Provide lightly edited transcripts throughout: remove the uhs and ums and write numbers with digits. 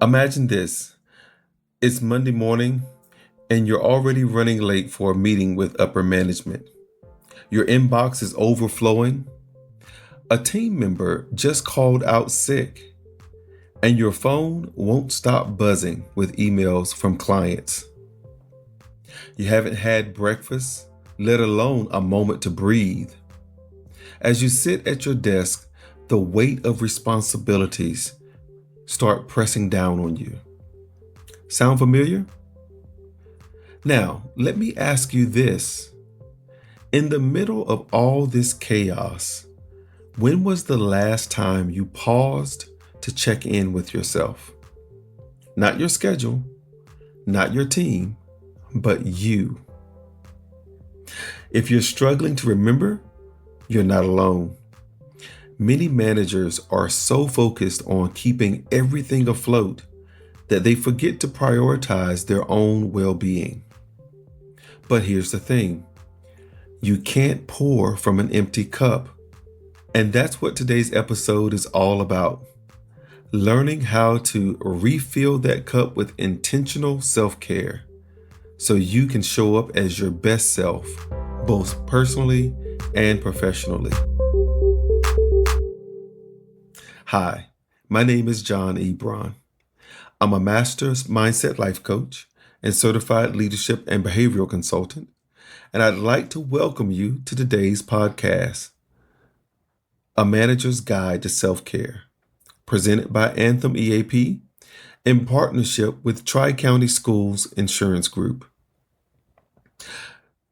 Imagine this. It's Monday morning and you're already running late for a meeting with upper management. Your inbox is overflowing. A team member just called out sick, and your phone won't stop buzzing with emails from clients. You haven't had breakfast, let alone a moment to breathe. As you sit at your desk, the weight of responsibilities start pressing down on you. Sound familiar? Now, let me ask you this. In the middle of all this chaos, when was the last time you paused to check in with yourself? Not your schedule, not your team, but you. If you're struggling to remember, you're not alone. Many managers are so focused on keeping everything afloat that they forget to prioritize their own well-being. But here's the thing. You can't pour from an empty cup. And that's what today's episode is all about. Learning how to refill that cup with intentional self-care so you can show up as your best self, both personally and professionally. Hi, my name is John E. Braun. I'm a master's mindset life coach and certified leadership and behavioral consultant, and I'd like to welcome you to today's podcast, A Manager's Guide to Self-Care, presented by Anthem EAP in partnership with Tri-County Schools Insurance Group.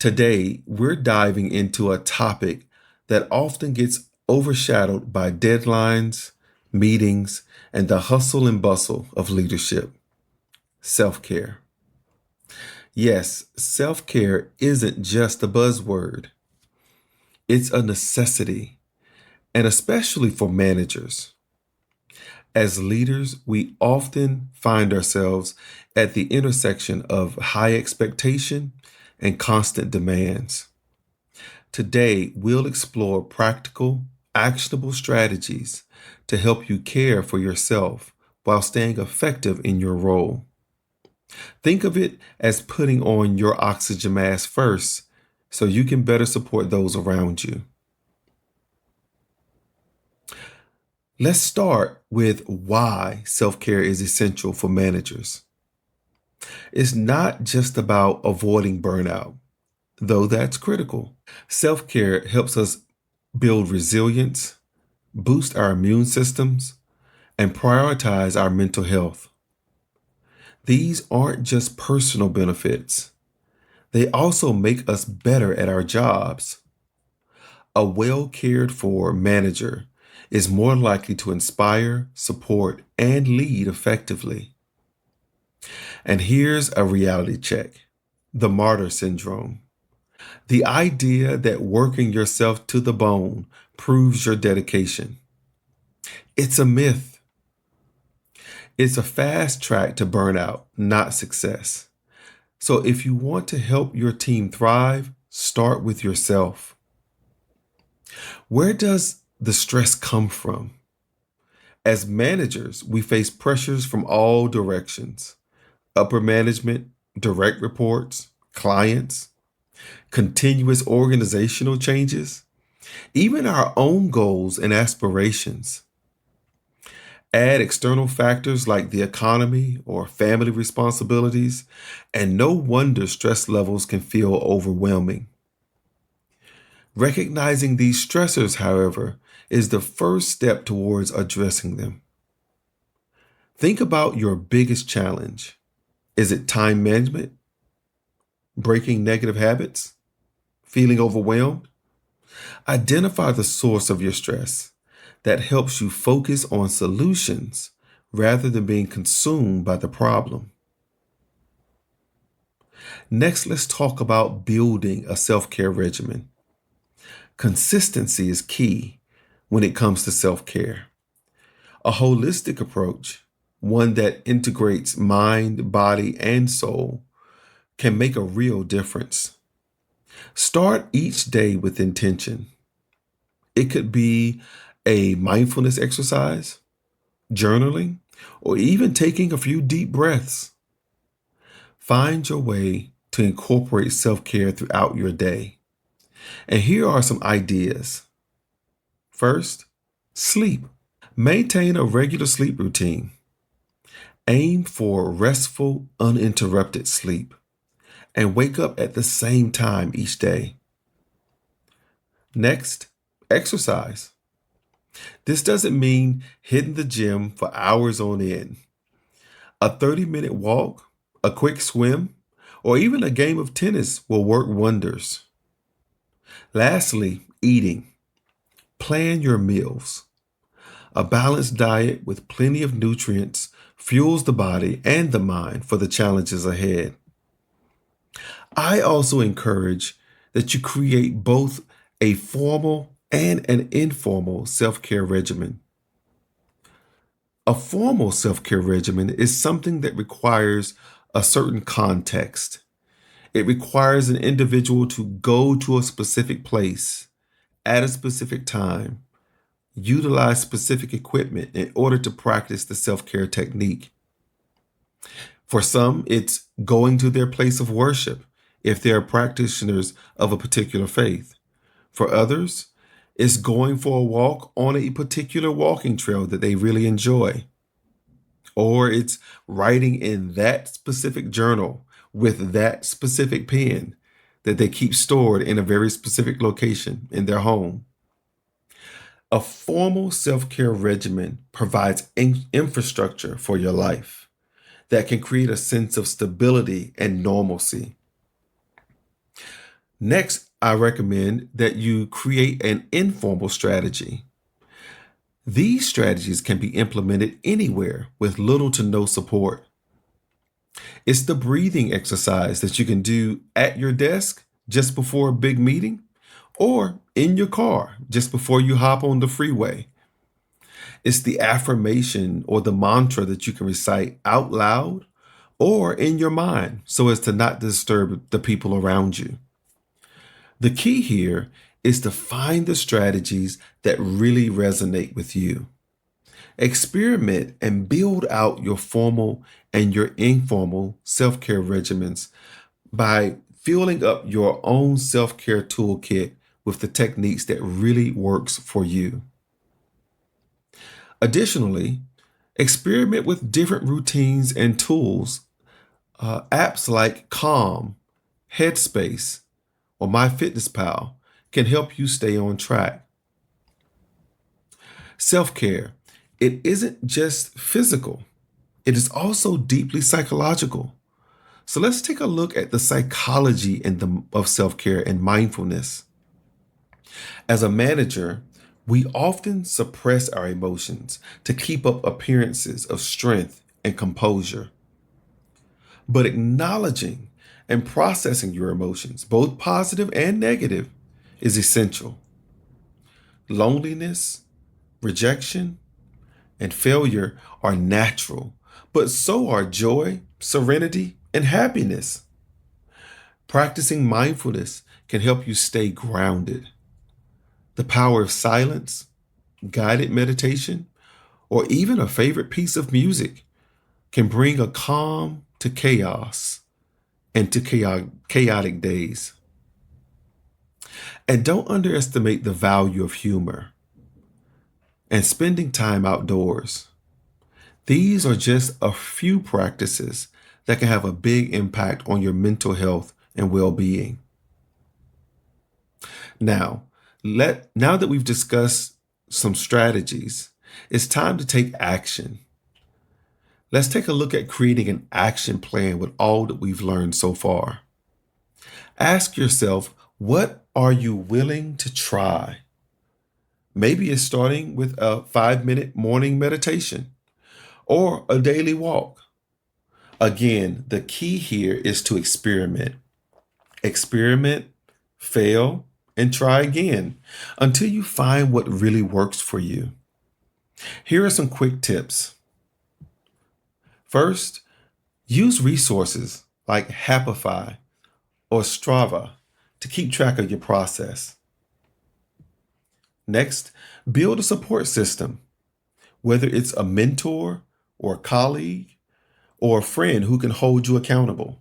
Today, we're diving into a topic that often gets overshadowed by deadlines, meetings, and the hustle and bustle of leadership: self-care. Yes, self-care isn't just a buzzword. It's a necessity, and especially for managers. As leaders, we often find ourselves at the intersection of high expectation and constant demands. Today, we'll explore practical, actionable strategies to help you care for yourself while staying effective in your role. Think of it as putting on your oxygen mask first so you can better support those around you. Let's start with why self-care is essential for managers. It's not just about avoiding burnout, though that's critical. Self-care helps us build resilience, boost our immune systems, and prioritize our mental health. These aren't just personal benefits. They also make us better at our jobs. A well cared-for manager is more likely to inspire, support, and lead effectively. And here's a reality check: the martyr syndrome. The idea that working yourself to the bone proves your dedication. It's a myth. It's a fast track to burnout, not success. So if you want to help your team thrive, start with yourself. Where does the stress come from? As managers, we face pressures from all directions: upper management, direct reports, clients, continuous organizational changes, even our own goals and aspirations. Add external factors like the economy or family responsibilities, and no wonder stress levels can feel overwhelming. Recognizing these stressors, however, is the first step towards addressing them. Think about your biggest challenge. Is it time management? Breaking negative habits? Feeling overwhelmed? Identify the source of your stress. That helps you focus on solutions rather than being consumed by the problem. Next, let's talk about building a self-care regimen. Consistency is key when it comes to self-care. A holistic approach, one that integrates mind, body, and soul, can make a real difference. Start each day with intention. It could be a mindfulness exercise, journaling, or even taking a few deep breaths. Find your way to incorporate self care throughout your day. And here are some ideas. First, sleep. Maintain a regular sleep routine. Aim for restful, uninterrupted sleep and wake up at the same time each day. Next, exercise. This doesn't mean hitting the gym for hours on end. A 30-minute walk, a quick swim, or even a game of tennis will work wonders. Lastly, eating. Plan your meals. A balanced diet with plenty of nutrients fuels the body and the mind for the challenges ahead. I also encourage that you create both a formal and an informal self care regimen. A formal self care regimen is something that requires a certain context. It requires an individual to go to a specific place at a specific time, utilize specific equipment in order to practice the self care technique. For some, it's going to their place of worship if they are practitioners of a particular faith. For others, it's going for a walk on a particular walking trail that they really enjoy. Or it's writing in that specific journal with that specific pen that they keep stored in a very specific location in their home. A formal self care regimen provides infrastructure for your life that can create a sense of stability and normalcy. Next, I recommend that you create an informal strategy. These strategies can be implemented anywhere with little to no support. It's the breathing exercise that you can do at your desk just before a big meeting or in your car just before you hop on the freeway. It's the affirmation or the mantra that you can recite out loud or in your mind so as to not disturb the people around you. The key here is to find the strategies that really resonate with you. Experiment and build out your formal and your informal self care regimens by filling up your own self care toolkit with the techniques that really works for you. Additionally, experiment with different routines and tools. Apps like Calm, Headspace, or MyFitnessPal can help you stay on track. Self care, it isn't just physical, it is also deeply psychological. So let's take a look at the psychology of self care and mindfulness. As a manager, we often suppress our emotions to keep up appearances of strength and composure. But acknowledging and processing your emotions, both positive and negative, is essential. Loneliness, rejection, and failure are natural, but so are joy, serenity, and happiness. Practicing mindfulness can help you stay grounded. The power of silence, guided meditation, or even a favorite piece of music can bring a calm to chaos and to chaotic days. And don't underestimate the value of humor and spending time outdoors. These are just a few practices that can have a big impact on your mental health and well-being. Now, now that we've discussed some strategies, it's time to take action. Let's take a look at creating an action plan with all that we've learned so far. Ask yourself, what are you willing to try? Maybe it's starting with a 5-minute morning meditation or a daily walk. Again, the key here is to experiment. Experiment, fail, and try again until you find what really works for you. Here are some quick tips. First, use resources like Happify or Strava to keep track of your process. Next, build a support system, whether it's a mentor or a colleague or a friend who can hold you accountable.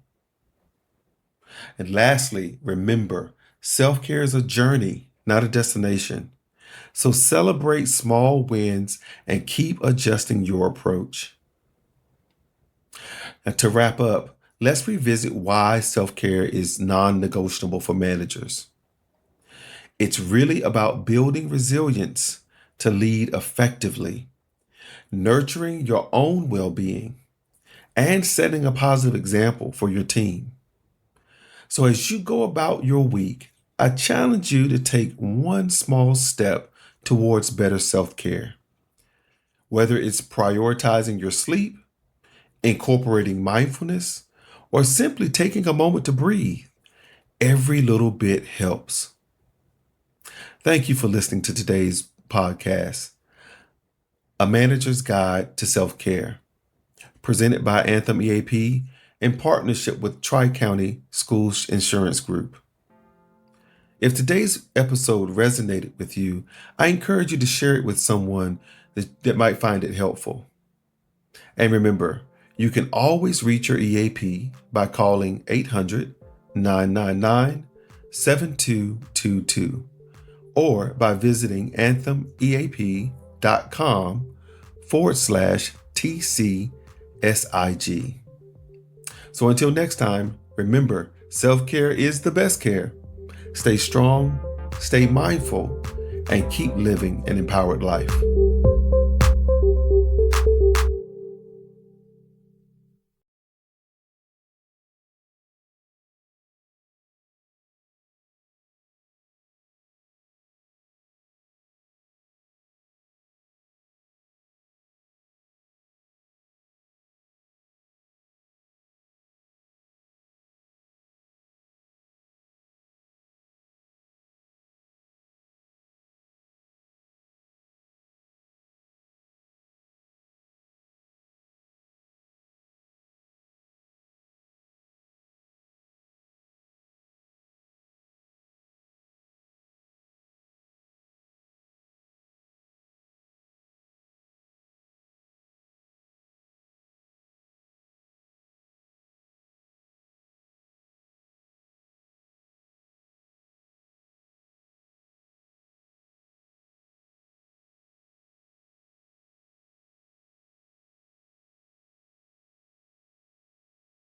And lastly, remember, self-care is a journey, not a destination. So celebrate small wins and keep adjusting your approach. And to wrap up, let's revisit why self-care is non-negotiable for managers. It's really about building resilience to lead effectively, nurturing your own well-being, and setting a positive example for your team. So as you go about your week, I challenge you to take one small step towards better self-care. Whether it's prioritizing your sleep, incorporating mindfulness, or simply taking a moment to breathe, every little bit helps. Thank you for listening to today's podcast, A Manager's Guide to Self-Care, presented by Anthem EAP in partnership with Tri-County School Insurance Group. If today's episode resonated with you, I encourage you to share it with someone that might find it helpful. And remember, you can always reach your EAP by calling 800-999-7222 or by visiting anthemeap.com/TCSIG. So until next time, remember, self-care is the best care. Stay strong, stay mindful, and keep living an empowered life.